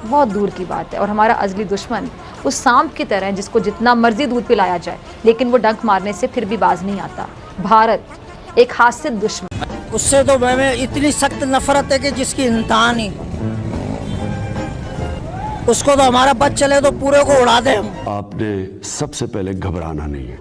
बहुत दूर की बात है। और हमारा अजली दुश्मन उस सांप की तरह है जिसको जितना मर्जी दूध पिलाया जाए लेकिन वो डंक मारने से फिर भी बाज नहीं आता। भारत एक हासिद दुश्मन, उससे तो मैं इतनी सख्त नफरत है कि जिसकी इंतहा नहीं। उसको तो हमारा बच चले तो पूरे को उड़ा दे हम। आपने सबसे पहले घबराना नहीं है।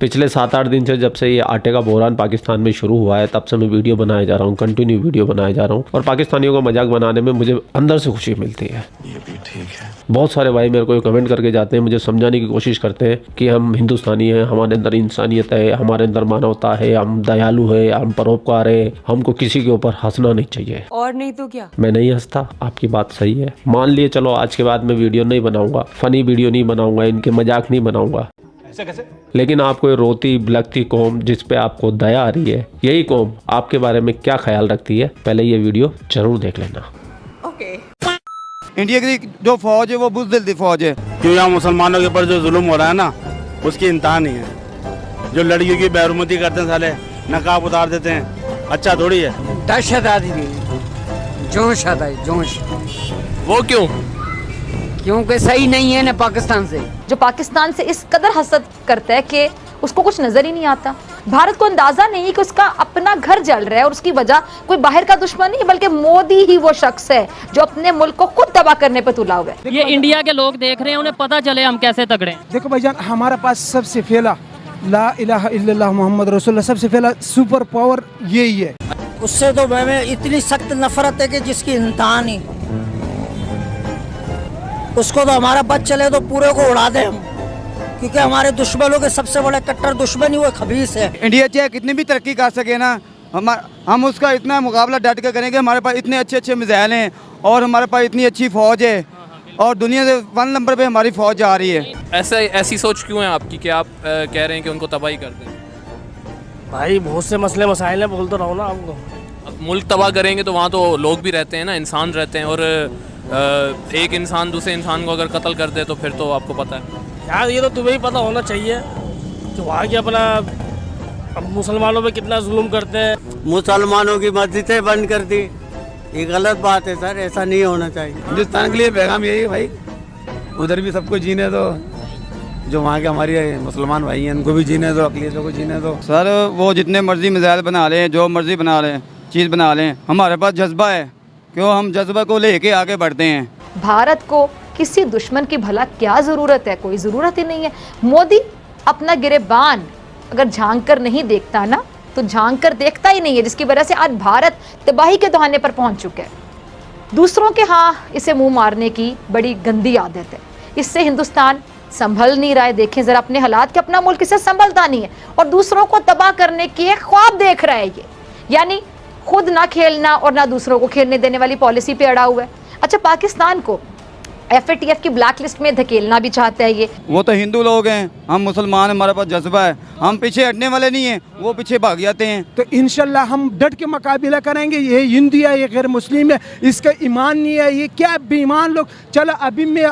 पिछले 7-8 दिन से जब से ये आटे का बहरान पाकिस्तान में शुरू हुआ है तब से मैं वीडियो बनाया जा रहा हूँ, कंटिन्यू वीडियो बनाया जा रहा हूँ और पाकिस्तानियों का मजाक बनाने में मुझे अंदर से खुशी मिलती है। ये भी ठीक है। बहुत सारे भाई मेरे को कमेंट करके जाते हैं, मुझे समझाने की कोशिश करते हैं कि हम हिंदुस्तानी हैं, हमारे अंदर इंसानियत है, हमारे अंदर मानवता है, हम दयालु है, हम परोपकार है, हमको किसी के ऊपर हंसना नहीं चाहिए। और नहीं तो क्या, मैं नहीं हंसता, आपकी बात सही है। मान लिए चलो आज के बाद मैं वीडियो नहीं बनाऊंगा, फनी वीडियो नहीं बनाऊंगा, इनके मजाक नहीं बनाऊंगा। कैसे? लेकिन आपको ये रोती बिलखती कौम जिस पे आपको दया आ रही है, यही कौम आपके बारे में क्या ख्याल रखती है, पहले ये वीडियो जरूर देख लेना। ओके। इंडिया की जो फौज है वो बुज़दिल फौज है। क्यों यहाँ मुसलमानों के ऊपर जो जुल्म हो रहा है ना, उसकी इंतहा नहीं है। जो लड़कियों की बेहरमती करते हैं, साले नकाब उतार देते हैं, अच्छा थोड़ी है। दहशत आती है, जोश आता है, जोश। वो क्यों? क्योंकि सही नहीं है ना पाकिस्तान से। जो पाकिस्तान से इस कदर हसद करता है कि उसको कुछ नजर ही नहीं आता। भारत को अंदाजा नहीं कि उसका अपना घर जल रहा है और उसकी वजह कोई बाहर का दुश्मन नहीं बल्कि मोदी ही वो शख्स है जो अपने मुल्क को खुद तबाह करने पे तुला हुआ है। ये इंडिया के लोग देख रहे हैं, उन्हें पता चले हम कैसे तगड़े हैं। देखो भाईजान, हमारे पास सबसे पहला ला इलाहा इल्लल्लाह मोहम्मद रसूलुल्लाह, सबसे पहला सुपर पावर यही है। उससे तो मैं इतनी सख्त नफरत है कि जिसकी इंतहा नहीं। उसको तो हमारा बच चले तो पूरे को उड़ा दे हम, क्योंकि हमारे दुश्मनों के सबसे बड़े कट्टर दुश्मन ही वो खबीस है। इंडिया चाहे कितनी भी तरक्की कर सके ना, हम उसका इतना मुकाबला डट कर करेंगे। हमारे पास इतने अच्छे अच्छे मिसाइल हैं और हमारे पास इतनी अच्छी फौज है और दुनिया से 1 नंबर पे हमारी फौज जा रही है। ऐसी सोच क्यों है आपकी कि आप कह रहे हैं कि उनको तबाही कर दें? भाई बहुत से मसले मसाइल हैं, बोल तो रहा हूँ ना आपको। अब मुल्क तबाह करेंगे तो वहाँ तो लोग भी रहते हैं ना, इंसान रहते हैं, और एक इंसान दूसरे इंसान को अगर कत्ल कर दे तो फिर तो आपको पता है यार, ये तो तुम्हें ही पता होना चाहिए कि वहाँ के अपना मुसलमानों पे कितना जुल्म करते हैं। मुसलमानों की मस्जिदें बंद कर दी, ये गलत बात है सर, ऐसा नहीं होना चाहिए। हिंदुस्तान के लिए पैगाम यही है भाई, उधर भी सबको जीने दो, जो वहाँ के हमारे मुसलमान भाई हैं उनको भी जीने दो, अक़लियतों को जीने दो। सर वो जितने मर्जी मिसाइल बना लें, जो मर्जी बना लें, चीज़ बना लें, हमारे पास जज्बा है, क्यों हम जज्बा को लेके आगे बढ़ते हैं। भारत को किसी दुश्मन की भला क्या जरूरत है? कोई जरूरत ही नहीं है। मोदी अपना गिरेबान अगर झांक कर नहीं देखता ना तो झांक कर देखता ही नहीं है, जिसकी वजह से आज भारत तबाही के दहाने पर पहुंच चुका है। दूसरों के इसे मुंह मारने की बड़ी गंदी आदत है, इससे हिंदुस्तान संभल नहीं रहा है। देखें जरा अपने हालात के, अपना मुल्क इससे संभलता नहीं है और दूसरों को तबाह करने के ख्वाब देख रहा है ये, यानी खुद ना खेलना और ना दूसरों को खेलने देने वाली पॉलिसी पे अड़ा हुआ है। अच्छा, पाकिस्तान को FATF की ब्लैक लिस्ट में धकेलना भी चाहता है ये। वो तो हिंदू लोग हैं, हम मुसलमान, हमारे पास जज्बा है, हम पीछे हटने वाले नहीं हैं, वो पीछे भाग जाते हैं। तो इंशाल्लाह हम डट के मुकाबला करेंगे। ये हिंदू है, ये गैर मुस्लिम है, इसका ईमान नहीं है, ये क्या बेईमान लोग। चलो अभी मैं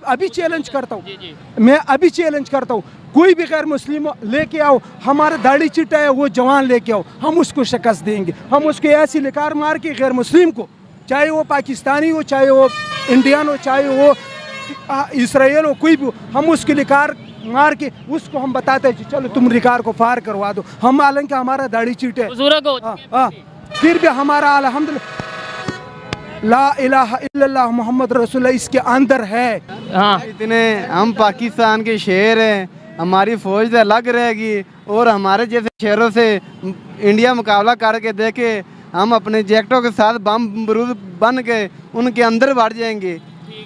अभी चैलेंज करता हूँ, मैं अभी चैलेंज करता हूँ, कोई भी गैर मुस्लिम लेके आओ, हमारा दाढ़ी चिट्टा है वो जवान लेके आओ, हम उसको शिकस्त देंगे। हम उसको ऐसी लिकार मार के गैर मुस्लिम को, चाहे वो पाकिस्तानी हो, चाहे वो इंडियन हो, चाहे वो इसराइल हो, कोई भी हो, हम उसकी लिकार मार के उसको हम बताते हैं चलो तुम रिकार को फार करवा दो। हम हालांकि हमारा दाढ़ी चीट है, फिर भी हमारा अल्हम्दुलिल्लाह ला इलाहा इल्लल्लाह मोहम्मद रसूलुल्लाह इसके अंदर है। इतने हम पाकिस्तान के शेर हैं, हमारी फौज से अलग रहेगी और हमारे जैसे शेरों से इंडिया मुकाबला करके देखे, हम अपने जैकेटों के साथ बम बरूद बन के उनके अंदर बढ़ जाएंगे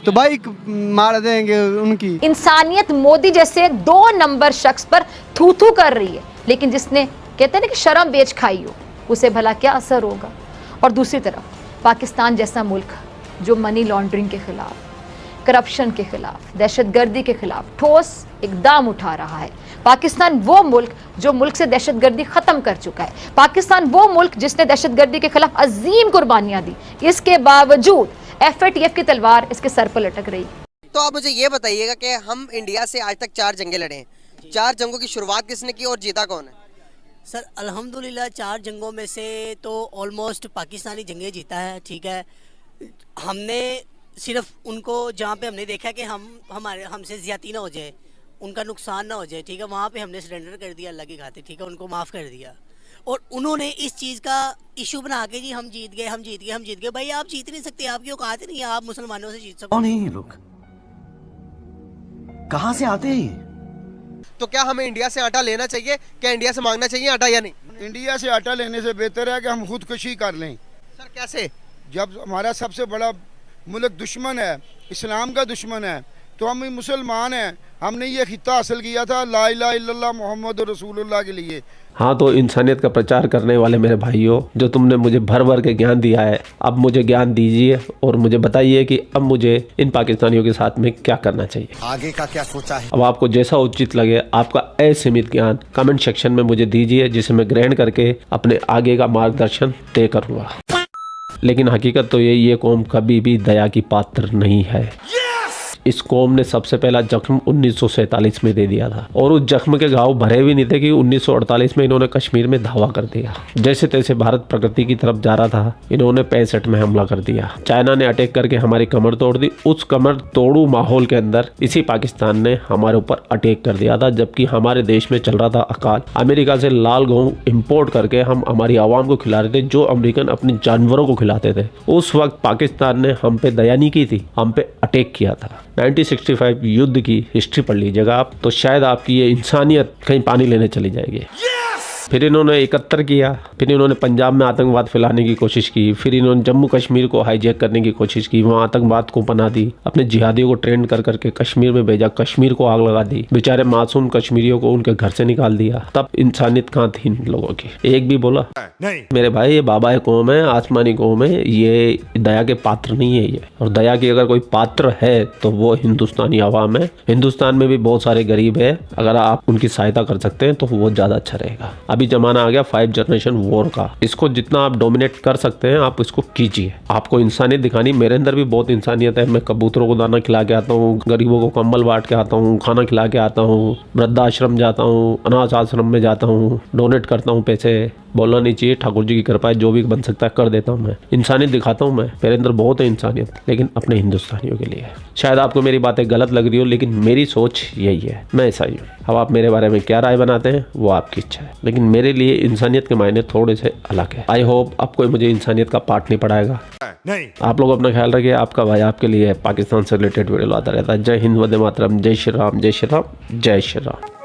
तो भाई मार देंगे उनकी। इंसानियत मोदी जैसे 2 नंबर शख्स पर थू थू कर रही है, लेकिन जिसने कहते हैं ना कि शर्म बेच खाई हो, उसे भला क्या असर होगा। और दूसरी तरफ पाकिस्तान जैसा मुल्क जो मनी लॉन्ड्रिंग के खिलाफ, करप्शन के खिलाफ, दहशतगर्दी के खिलाफ ठोस इकदाम उठा रहा है। पाकिस्तान वो मुल्क जो मुल्क से दहशतगर्दी खत्म कर चुका है, पाकिस्तान वो मुल्क जिसने दहशतगर्दी के खिलाफ अजीम कुर्बानियां दी, इसके बावजूद FATF की तलवार इसके सर पर लटक रही। तो आप मुझे ये बताइएगा कि हम इंडिया से आज तक 4 जंगें लड़े हैं, 4 जंगों की शुरुआत किसने की और जीता कौन है? सर अल्हम्दुलिल्लाह 4 जंगों में से तो ऑलमोस्ट पाकिस्तानी जंगें जीता है, ठीक है। हमने सिर्फ उनको जहाँ पे हमने देखा कि हमसे ज़्यादती ना हो जाए, उनका नुकसान ना हो जाए, ठीक है, वहाँ पे हमने सरेंडर कर दिया अल्लाह की खातिर, ठीक है, उनको माफ़ कर दिया। और उन्होंने इस चीज़ का इशू बना के जी हम जीत गए। भाई आप जीत नहीं सकते, आपकी औकात नहीं है, आप मुसलमानों से जीत सकते। कौन है ये लोग, कहाँ से आते हैं? तो क्या हमें इंडिया से आटा लेना चाहिए, क्या इंडिया से मांगना चाहिए आटा या नहीं? इंडिया से आटा लेने से बेहतर है कि हम खुदकुशी कर लें। सर कैसे? जब हमारा सबसे बड़ा मुल्क दुश्मन है, इस्लाम का दुश्मन है, तो हम मुसलमान हैं, हमने ये खिता हासिल किया था ला इलाहा इल्लल्लाह मोहम्मद रसूलुल्लाह के लिए। हाँ, तो इंसानियत का प्रचार करने वाले मेरे भाइयों, जो तुमने मुझे भर भर के ज्ञान दिया है, अब मुझे ज्ञान दीजिए और मुझे बताइए कि अब मुझे इन पाकिस्तानियों के साथ में क्या करना चाहिए। आगे का क्या सोचा है? अब आपको जैसा उचित लगे, आपका असीमित ज्ञान कमेंट सेक्शन में मुझे दीजिए, जिसे मैं ग्रहण करके अपने आगे का मार्गदर्शन तय करूँगा। लेकिन हकीकत तो ये कौम कभी भी दया की पात्र नहीं है। इस कौम ने सबसे पहला जख्म 1947 में दे दिया था, और उस जख्म के घाव भरे भी नहीं थे कि 1948 में इन्होंने कश्मीर में धावा कर दिया। जैसे तैसे भारत प्रगति की तरफ जा रहा था, इन्होंने 65 में हमला कर दिया। चाइना ने अटैक करके हमारी कमर तोड़ दी। उस कमर तोड़ू माहौल के अंदर इसी पाकिस्तान ने हमारे ऊपर अटैक कर दिया था, जबकि हमारे देश में चल रहा था अकाल। अमेरिका से लाल गेहूं इम्पोर्ट करके हम हमारी आवाम को खिला रहे थे, जो अमेरिकन अपने जानवरों को खिलाते थे। उस वक्त पाकिस्तान ने हम पे दया नहीं की थी, हम पे अटैक किया था। 1965 युद्ध की हिस्ट्री पढ़ लीजिएगा आप, तो शायद आपकी ये इंसानियत कहीं पानी लेने चली जाएगी। फिर इन्होंने 71 किया, फिर इन्होंने पंजाब में आतंकवाद फैलाने की कोशिश की, फिर इन्होंने जम्मू कश्मीर को हाईजैक करने की कोशिश की, वहाँ आतंकवाद को पनाह दी, अपने जिहादियों को ट्रेंड कर करके कश्मीर में भेजा, कश्मीर को आग लगा दी, बेचारे मासूम कश्मीरियों को उनके घर से निकाल दिया। तब इंसानियत कहाँ थी इन लोगों की? एक भी बोला नहीं। मेरे भाई, ये बाबा कौम है, आसमानी कौम है, ये दया के पात्र नहीं है ये। और दया की अगर कोई पात्र है तो वो हिंदुस्तानी आवाम है। हिंदुस्तान में भी बहुत सारे गरीब है, अगर आप उनकी सहायता कर सकते हैं तो वो ज्यादा अच्छा रहेगा। अभी जमाना आ गया 5 जनरेशन वॉर का, इसको जितना आप डोमिनेट कर सकते हैं आप इसको कीजिए। आपको इंसानियत दिखानी, मेरे अंदर भी बहुत इंसानियत है। मैं कबूतरों को दाना खिला के आता हूँ, गरीबों को कंबल बांट के आता हूँ, खाना खिला के आता हूँ, वृद्धाश्रम जाता हूँ, अनाथ आश्रम में जाता हूँ, डोनेट करता हूँ पैसे। बोलना नहीं चाहिए, ठाकुर जी की कृपा है, जो भी बन सकता है कर देता हूँ मैं। इंसानियत दिखाता हूँ मैं, मेरे अंदर बहुत है इंसानियत, लेकिन अपने हिंदुस्तानियों के लिए। शायद आपको मेरी बातें गलत लग रही हो, लेकिन मेरी सोच यही है, मैं ऐसा ही हूँ। अब आप मेरे बारे में क्या राय बनाते हैं वो आपकी इच्छा है, लेकिन मेरे लिए इंसानियत के मायने थोड़े से अलग है। आई होप अब कोई मुझे इंसानियत का पार्ट नहीं पढ़ाएगा। नहीं, आप लोग अपना ख्याल रखिए। आपका भाई आपके लिए पाकिस्तान से रिलेटेड वीडियो लाता रहता है। जय हिंद, वंदे मातरम, जय श्री राम, जय श्री राम, जय श्री राम।